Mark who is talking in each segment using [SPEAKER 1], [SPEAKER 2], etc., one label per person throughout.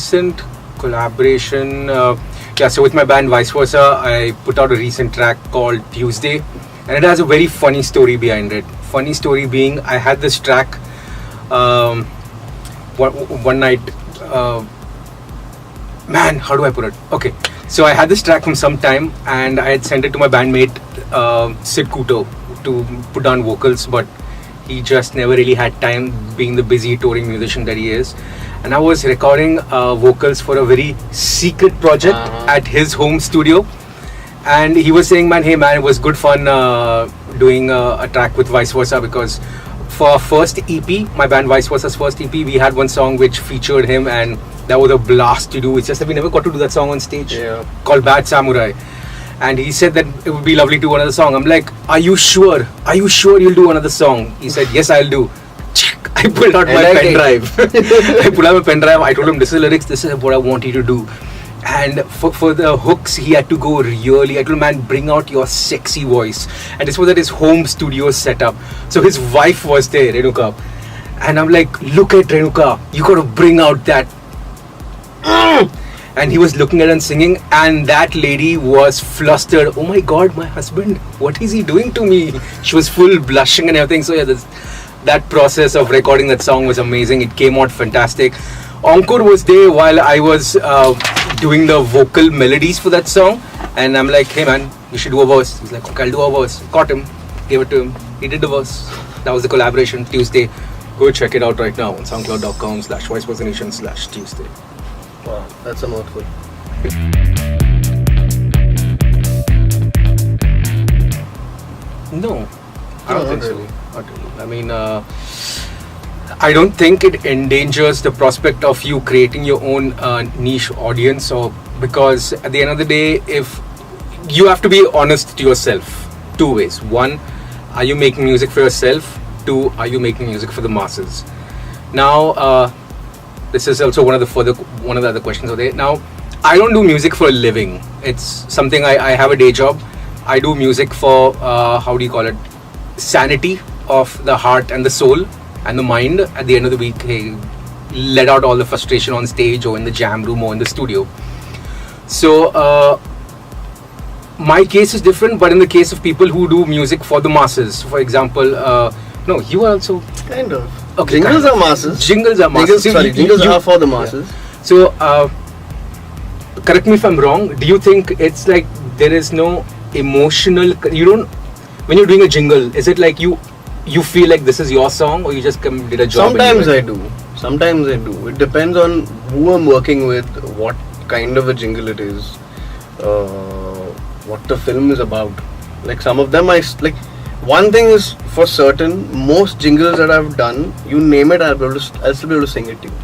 [SPEAKER 1] recent collaboration, so with my band Vice Versa, I put out a recent track called Tuesday, and it has a very funny story behind it. Funny story being, I had this track one night. Man, how do I put it? Okay, so I had this track from some time, and I had sent it to my bandmate Sid Kuto to put down vocals, but he just never really had time, being the busy touring musician that he is. And I was recording vocals for a very secret project at his home studio, and he was saying, "Man, hey man, it was good fun doing a track with Vice Versa, because for our first EP, my band Vice Versa's first EP, we had one song which featured him, and that was a blast to do. It's just that we never got to do that song on stage, called Bad Samurai." And he said that it would be lovely to do another song. I'm like, "Are you sure? Are you sure you'll do another song?" He said, "Yes, I'll do." I pulled out my pen drive. I pulled out my pen drive. I told him, "This is the lyrics. This is what I want you to do." And for the hooks, he had to go really. I told him, "Man, bring out your sexy voice." And this was at his home studio setup. So his wife was there, Renuka. And I'm like, "Look at Renuka. You got to bring out that." And he was looking at her and singing, and that lady was flustered. "Oh my God, my husband, what is he doing to me?" She was full blushing and everything. So yeah, that process of recording that song was amazing. It came out fantastic. Ankur was there while I was doing the vocal melodies for that song, and I'm like, "Hey man, you should do a verse." He's like, "Okay, I'll do a verse." Caught him, gave it to him. He did the verse. That was the collaboration, Tuesday. Go check it out right now on soundcloud.com/vicepersonation/Tuesday.
[SPEAKER 2] Wow, that's a mouthful.
[SPEAKER 1] No, I don't think so. Not really. I mean, I don't think it endangers the prospect of you creating your own niche audience, or because at the end of the day, if you have to be honest to yourself, two ways. One, are you making music for yourself? Two, are you making music for the masses? Now, this is also one of the other questions over there. Now, I don't do music for a living. It's something I have a day job. I do music for how do you call it? Sanity of the heart and the soul and the mind. At the end of the week, hey, let out all the frustration on stage or in the jam room or in the studio. So my case is different, but in the case of people who do music for the masses, for example, no, you are also
[SPEAKER 2] kind of.
[SPEAKER 1] Okay,
[SPEAKER 2] jingles are masses.
[SPEAKER 1] Jingles are masses.
[SPEAKER 2] Jingles are for the masses.
[SPEAKER 1] Yeah. So, correct me if I'm wrong. Do you think it's like there is no emotional? You don't. When you're doing a jingle, is it like you feel like this is your song, or you just did a job?
[SPEAKER 2] Sometimes I do. Sometimes I do. It depends on who I'm working with, what kind of a jingle it is, what the film is about. Like some of them, one thing is for certain, most jingles that I've done, you name it, I'll still be able to sing it to you.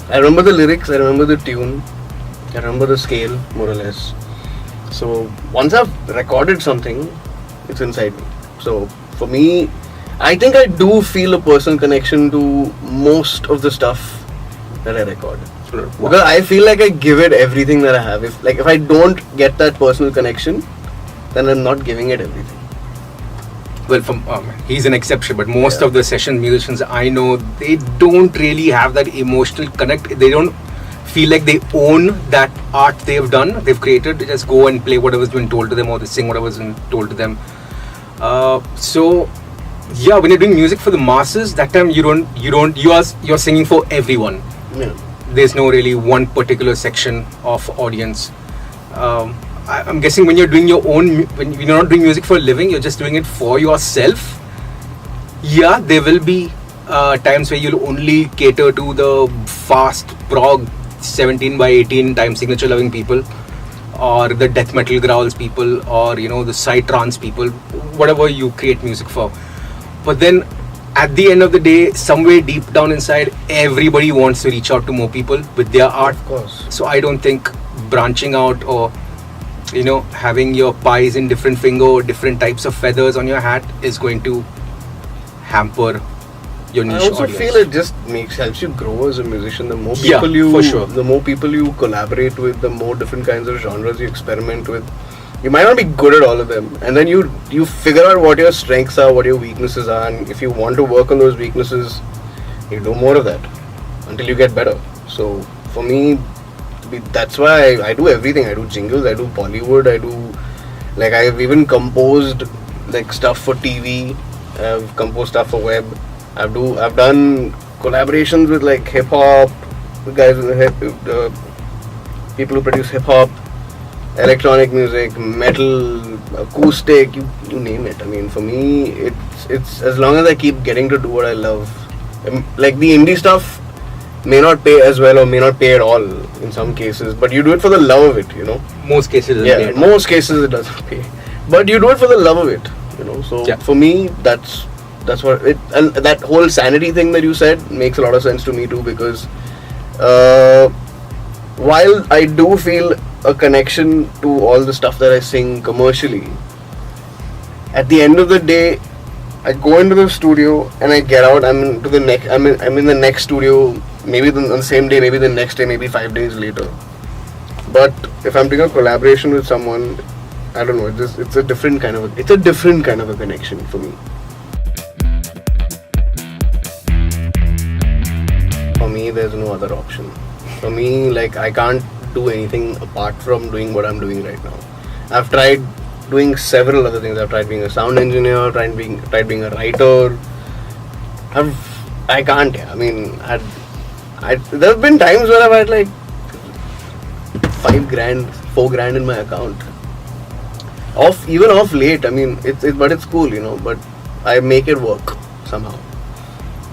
[SPEAKER 2] I remember the lyrics, I remember the tune, I remember the scale, more or less. So once I've recorded something, it's inside me. So for me, I think I do feel a personal connection to most of the stuff that I record. Because I feel like I give it everything that I have. If I don't get that personal connection, then I'm not giving it everything.
[SPEAKER 1] Well, he's an exception, but most of the session musicians I know, they don't really have that emotional connect. They don't feel like they own that art they've done, they've created. They just go and play whatever's been told to them, or they sing whatever's been told to them. So yeah, when you're doing music for the masses, that time you're singing for everyone.
[SPEAKER 2] Yeah.
[SPEAKER 1] There's no really one particular section of audience. I'm guessing when you're doing your own, when you're not doing music for a living, you're just doing it for yourself. Yeah, there will be times where you'll only cater to the fast prog 17 by 18 time signature loving people, or the death metal growls people, or the psytrance people, whatever you create music for. But then at the end of the day, somewhere deep down inside, everybody wants to reach out to more people with their art.
[SPEAKER 2] Of course.
[SPEAKER 1] So I don't think branching out or having your pies in different finger, different types of feathers on your hat is going to hamper your niche
[SPEAKER 2] I also
[SPEAKER 1] audience.
[SPEAKER 2] feel it just helps you grow as a musician. The more people the more people you collaborate with, the more different kinds of genres you experiment with. You might not be good at all of them, and then you figure out what your strengths are, what your weaknesses are, and if you want to work on those weaknesses, you do more of that until you get better. So for me, that's why I do everything. I do jingles, I do Bollywood, I do, like, I've even composed like stuff for TV. I've composed stuff for web. I've done collaborations with like hip hop guys, in the people who produce hip hop, electronic music, metal, acoustic, you name it. I mean, for me, it's as long as I keep getting to do what I love. Like the indie stuff may not pay as well or may not pay at all in some cases, but you do it for the love of it, you know.
[SPEAKER 1] Most cases,
[SPEAKER 2] Yeah, most cases it doesn't pay, but you do it for the love of it, you know. So
[SPEAKER 1] Yeah.
[SPEAKER 2] for me, that's what it, and that whole sanity thing that you said makes a lot of sense to me too, because while I do feel a connection to all the stuff that I sing commercially, at the end of the day, I go into the studio and I get out. I'm in the next studio. Maybe on the same day, maybe the next day, maybe 5 days later. But if I'm doing a collaboration with someone, I don't know. It's a different kind of a connection for me. For me, there's no other option. For me, like, I can't do anything apart from doing what I'm doing right now. I've tried doing several other things. I've tried being a sound engineer, tried being a writer. I can't. Yeah. I mean, there have been times where I've had like $5,000, $4,000 in my account. Even off late. I mean, but it's cool, you know. But I make it work somehow.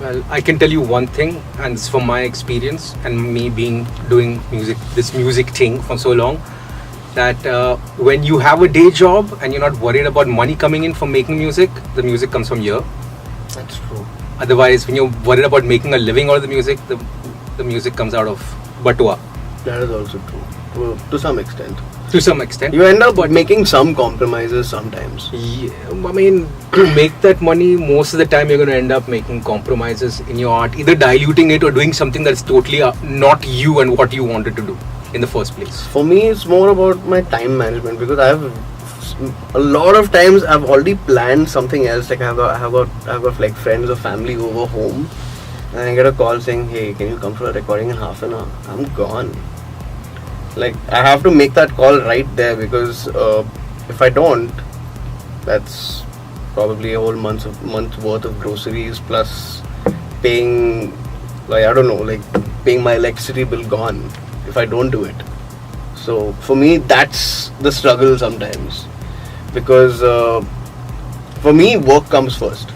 [SPEAKER 1] Well, I can tell you one thing, and it's from my experience and me doing this music thing for so long, that when you have a day job and you're not worried about money coming in from making music, the music comes from here.
[SPEAKER 2] That's true.
[SPEAKER 1] Otherwise, when you're worried about making a living out of the music, the music comes out of Batua.
[SPEAKER 2] That is also true, to some extent.
[SPEAKER 1] To some extent.
[SPEAKER 2] You end up making some compromises sometimes.
[SPEAKER 1] Yeah, I mean, to make that money, most of the time you're going to end up making compromises in your art, either diluting it or doing something that's totally not you and what you wanted to do in the first place.
[SPEAKER 2] For me, it's more about my time management, because a lot of times I've already planned something else. Like I have got like friends or family over home, and I get a call saying, "Hey, can you come for a recording in half an hour?" I'm gone. Like, I have to make that call right there, because if I don't, that's probably a whole month worth of groceries, plus paying, like, I don't know, like paying my electricity bill gone if I don't do it. So for me, that's the struggle sometimes, because for me, work comes first.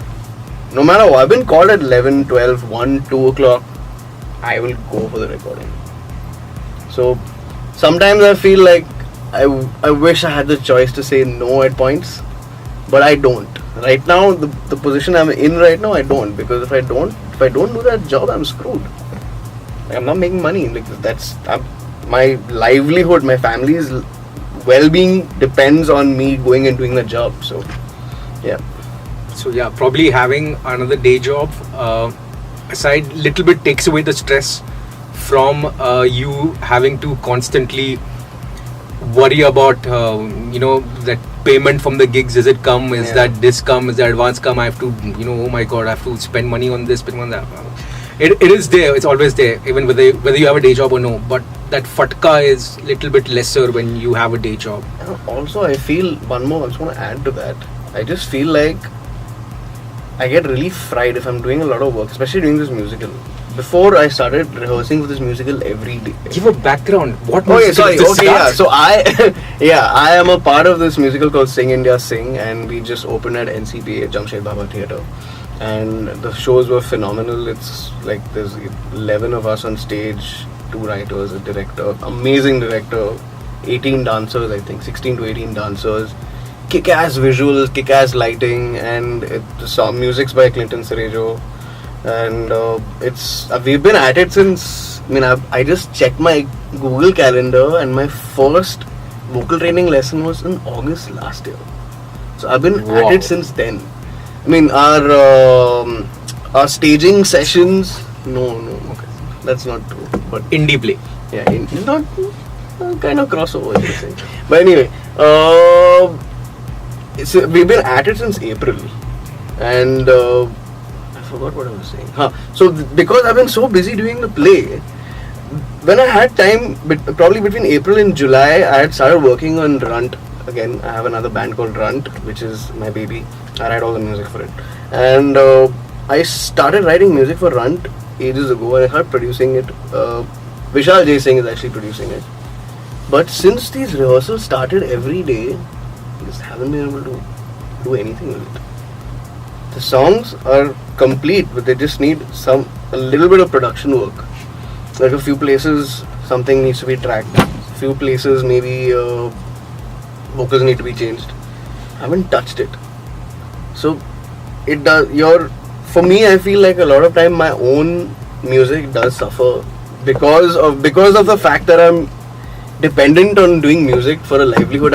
[SPEAKER 2] No matter what, I've been called at 11, 12, 1, 2 o'clock, I will go for the recording. So sometimes I feel like I wish I had the choice to say no at points, but I don't. Right now, the position I'm in right now, I don't, because if I don't do that job, I'm screwed. Like, I'm not making money. Like, my livelihood, my family's well-being depends on me going and doing the job. So, yeah.
[SPEAKER 1] So yeah, probably having another day job aside little bit takes away the stress from you having to constantly worry about that payment from the gigs. Is it come? Is that this come? Is the advance come? I have to oh my god, I have to spend money on this, spend on that. It is there. It's always there, even whether you have a day job or no. But that fatka is little bit lesser when you have a day job.
[SPEAKER 2] Also, I feel one more. I just want to add to that. I just feel like I get really fried if I'm doing a lot of work, especially doing this musical. Before I started rehearsing for this musical every day.
[SPEAKER 1] Give a background. What
[SPEAKER 2] musical
[SPEAKER 1] musical is this?
[SPEAKER 2] Okay, yeah. So I am a part of this musical called Sing India Sing, and we just opened at NCPA, Jamshed Baba Theatre. And the shows were phenomenal. It's like there's 11 of us on stage, 2 writers, a director, amazing director, 18 dancers, I think, 16 to 18 dancers, kick-ass visuals, kick-ass lighting, and music's by Clinton Cerejo. And we've been at it since, I just checked my Google Calendar, and my first vocal training lesson was in August last year. So I've been at it since then. Our staging sessions, no, okay, that's not true. But
[SPEAKER 1] indie play.
[SPEAKER 2] Yeah, it's not kind of crossover, you say. But anyway, we've been at it since April, and I forgot what I was saying. So because I've been so busy doing the play, when I had time, probably between April and July, I had started working on Runt again. I have another band called Runt, which is my baby. I write all the music for it, and I started writing music for Runt ages ago, and I started producing it. Vishal J Singh is actually producing it. But since these rehearsals started every day, I just haven't been able to do anything with it. The songs are complete, but they just need a little bit of production work. Like a few places, something needs to be tracked. A few places, maybe vocals need to be changed. I haven't touched it. So it does. For me, I feel like a lot of time my own music does suffer because of the fact that I'm dependent on doing music for a livelihood.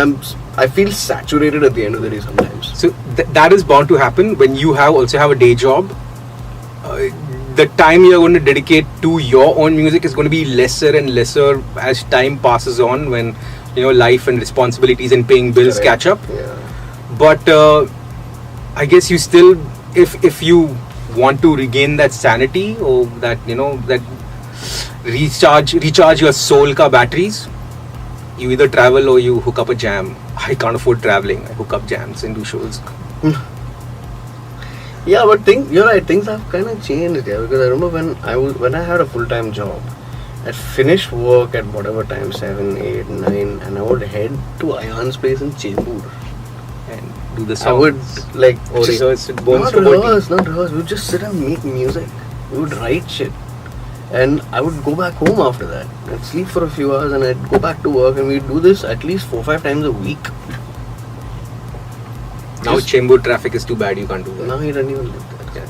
[SPEAKER 2] I feel saturated at the end of the day sometimes.
[SPEAKER 1] So that is bound to happen when you also have a day job. The time you're going to dedicate to your own music is going to be lesser and lesser as time passes on, when life and responsibilities and paying bills catch up.
[SPEAKER 2] Yeah.
[SPEAKER 1] But I guess you still, if you want to regain that sanity, or that that recharge your soul ka batteries, you either travel or you hook up a jam. I can't afford traveling. I hook up jams and do shows.
[SPEAKER 2] Yeah, but you're right. Things have kind of changed, yeah. Because I remember when I had a full-time job, I'd finish work at whatever time, 7, 8, 9, and I would head to Ayan's place in Chembur.
[SPEAKER 1] And do the songs.
[SPEAKER 2] I would
[SPEAKER 1] rehearse with Bones
[SPEAKER 2] not rehearse. We would just sit and make music. We would write shit. And I would go back home after that. I'd sleep for a few hours and I'd go back to work, and we'd do this at least 4-5 times a week.
[SPEAKER 1] Now Chembur traffic is too bad, you can't do that.
[SPEAKER 2] Now he doesn't even live there.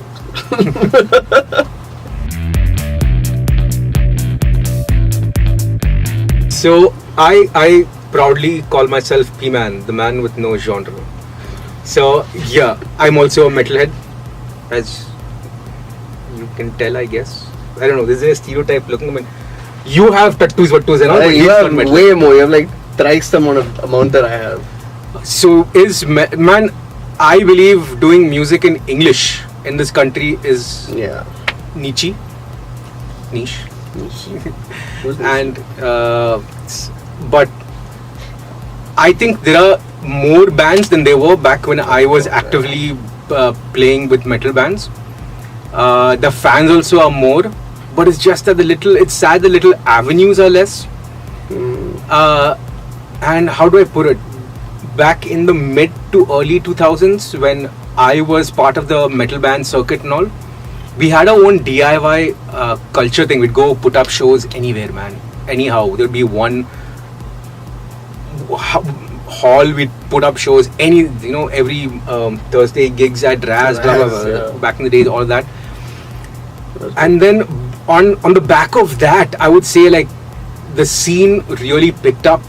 [SPEAKER 1] So I proudly call myself P-Man, the man with no genre. So yeah, I'm also a metalhead, as you can tell, I guess. I don't know, this is a stereotype looking. I mean, you have tattoos and all, but
[SPEAKER 2] You
[SPEAKER 1] he's
[SPEAKER 2] have
[SPEAKER 1] not metal.
[SPEAKER 2] way more. You have like thrice the amount that I have.
[SPEAKER 1] So man, I believe doing music in English in this country is niche. And but I think there are more bands than there were back when I was actively playing with metal bands. The fans also are more, but it's just that it's sad the little avenues are less. And how do I put it? Back in the mid to early 2000s, when I was part of the metal band circuit and all, we had our own DIY culture thing. We'd go put up shows anywhere, man. Anyhow, there'd be one hall, we'd put up shows every Thursday gigs at Raz, blah, blah, blah,
[SPEAKER 2] yeah.
[SPEAKER 1] back in the days, all that. And then on the back of that, I would say like the scene really picked up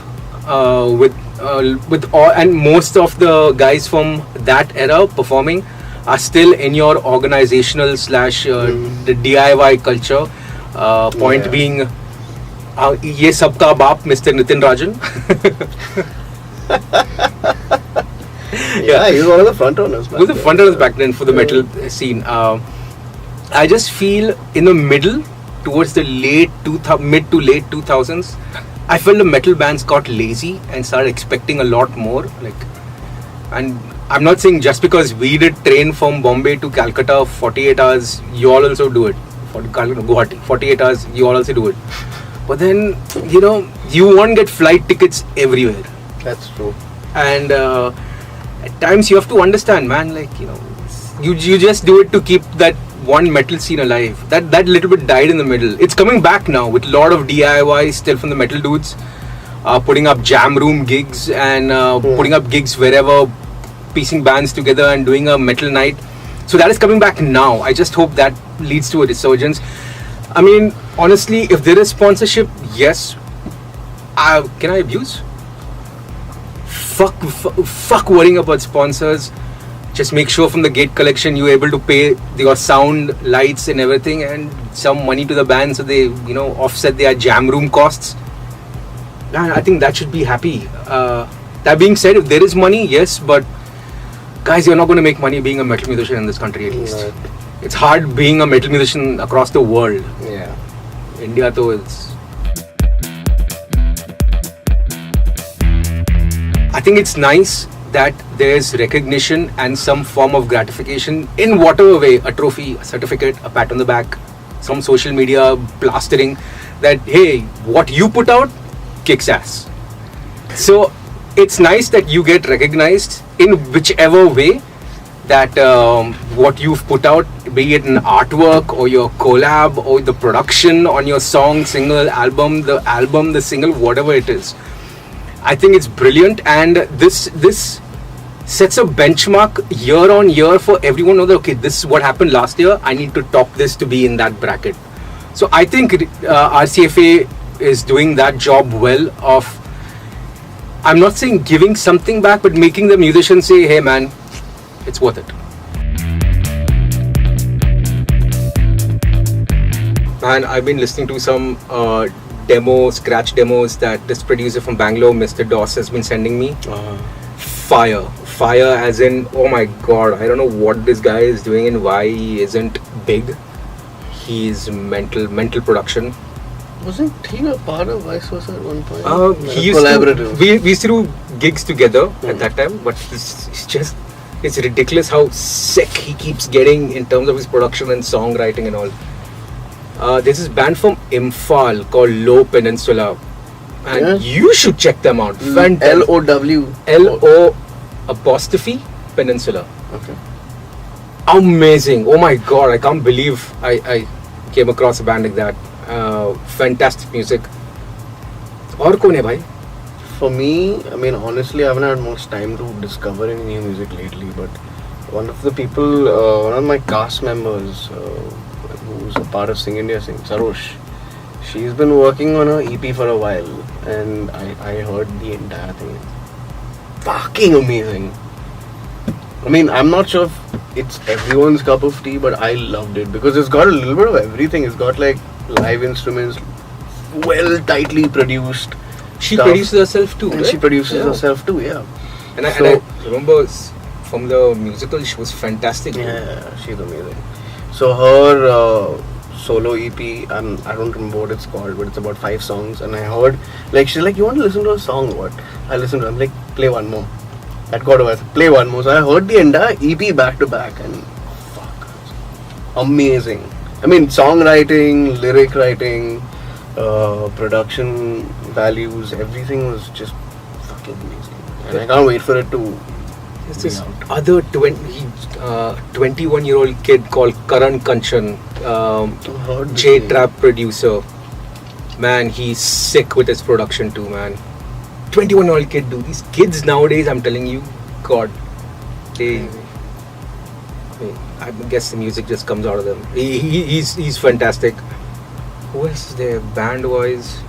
[SPEAKER 1] with all, and most of the guys from that era performing are still in your organizational / the DIY culture. Point being, ye sabka baap, Mr. Nitin Rajan.
[SPEAKER 2] Yeah, he was one of the front runners.
[SPEAKER 1] He was the front runners back then for the metal scene. I just feel in the middle, towards the mid to late 2000s, I felt the metal bands got lazy and started expecting a lot more. And I'm not saying just because we did train from Bombay to Calcutta 48 hours, you all also do it. Guwahati, 48 hours, you all also do it. But then, you won't get flight tickets everywhere.
[SPEAKER 2] That's true.
[SPEAKER 1] And at times you have to understand, man, you just do it to keep that one metal scene alive. That little bit died in the middle. It's coming back now with a lot of DIY still from the metal dudes, putting up jam room gigs and putting up gigs wherever, piecing bands together and doing a metal night. So that is coming back now. I just hope that leads to a resurgence. I mean, honestly, if there is sponsorship, yes. Can I abuse? Fuck worrying about sponsors. Just make sure from the gate collection you're able to pay your sound, lights and everything, and some money to the band so they offset their jam room costs. And I think that should be happy. That being said, if there is money, yes, but guys, you're not going to make money being a metal musician in this country, at least.
[SPEAKER 2] Right.
[SPEAKER 1] It's hard being a metal musician across the world.
[SPEAKER 2] Yeah.
[SPEAKER 1] India though is think it's nice that there's recognition and some form of gratification in whatever way, a trophy, a certificate, a pat on the back, some social media plastering that, hey, what you put out kicks ass. So it's nice that you get recognized in whichever way that what you've put out, be it an artwork or your collab or the production on your song, single, album, the single, whatever it is. I think it's brilliant, and this sets a benchmark year on year for everyone. Know that, okay, this is what happened last year. I need to top this to be in that bracket. So I think RCFA is doing that job well of, I'm not saying giving something back, but making the musicians say, hey man, it's worth it. And I've been listening to some scratch demos that this producer from Bangalore, Mr. Doss, has been sending me. Fire as in, oh my god, I don't know what this guy is doing and why he isn't big. He's mental production.
[SPEAKER 2] Wasn't he a part of Vice Versa at one point?
[SPEAKER 1] He used
[SPEAKER 2] collaborative.
[SPEAKER 1] We used to do gigs together at that time, but it's ridiculous how sick he keeps getting in terms of his production and songwriting and all. There's this band from Imphal called Low Peninsula, and you should check them out.
[SPEAKER 2] LOW.
[SPEAKER 1] LO apostrophe Peninsula.
[SPEAKER 2] Okay.
[SPEAKER 1] Amazing. Oh my god, I can't believe I came across a band like that. Fantastic music. और कौन है भाई?
[SPEAKER 2] For me, I mean, honestly, I haven't had much time to discover any new music lately, but one of the people, one of my cast members, who's a part of Sing India Sing, Sarosh, she's been working on her EP for a while, and I heard the entire thing. Fucking amazing. I mean, I'm not sure if it's everyone's cup of tea, but I loved it because it's got a little bit of everything. It's got like live instruments, well tightly produced.
[SPEAKER 1] She
[SPEAKER 2] stuff.
[SPEAKER 1] produces herself too,
[SPEAKER 2] And
[SPEAKER 1] right?
[SPEAKER 2] she produces herself too, yeah.
[SPEAKER 1] And I remember from the musical, she was fantastic.
[SPEAKER 2] Yeah, she's amazing. So her solo EP, I don't remember what it's called, but it's about 5 songs. And I heard, like, she's like, you want to listen to a song? What? I listened to it. I'm like, play one more. That got over. Play one more. So I heard the entire EP back to back, and fuck, amazing. I mean, songwriting, lyric writing, production values, everything was just fucking amazing. And I can't wait for it to.
[SPEAKER 1] There's this other 21-year-old kid called Karan Kanchan, J-Trap producer. Man, he's sick with his production too, man. 21-year-old kid, dude. These kids nowadays, I'm telling you, God, I guess the music just comes out of them. He's fantastic. Who else is there, band-wise?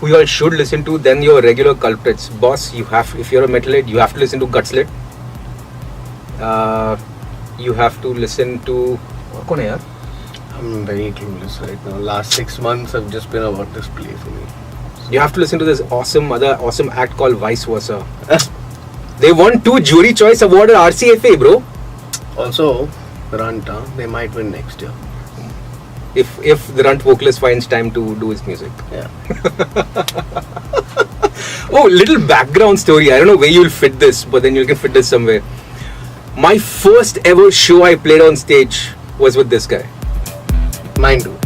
[SPEAKER 1] Who you all should listen to? Then your regular culprits. Boss, if you're a metalhead, you have to listen to Gutslit. You have to listen to. Kaun hai yaar?
[SPEAKER 2] I'm very clueless right now. Last 6 months have just been about this play for me.
[SPEAKER 1] You have to listen to this other awesome act called Vice Versa. They won 2 Jury Choice Award at RCFA, bro.
[SPEAKER 2] Also, Ranta, they might win next year.
[SPEAKER 1] If the Runt vocalist finds time to do his music.
[SPEAKER 2] Yeah.
[SPEAKER 1] Oh, little background story. I don't know where you'll fit this, but then you can fit this somewhere. My first ever show I played on stage was with this guy.
[SPEAKER 2] Mine too.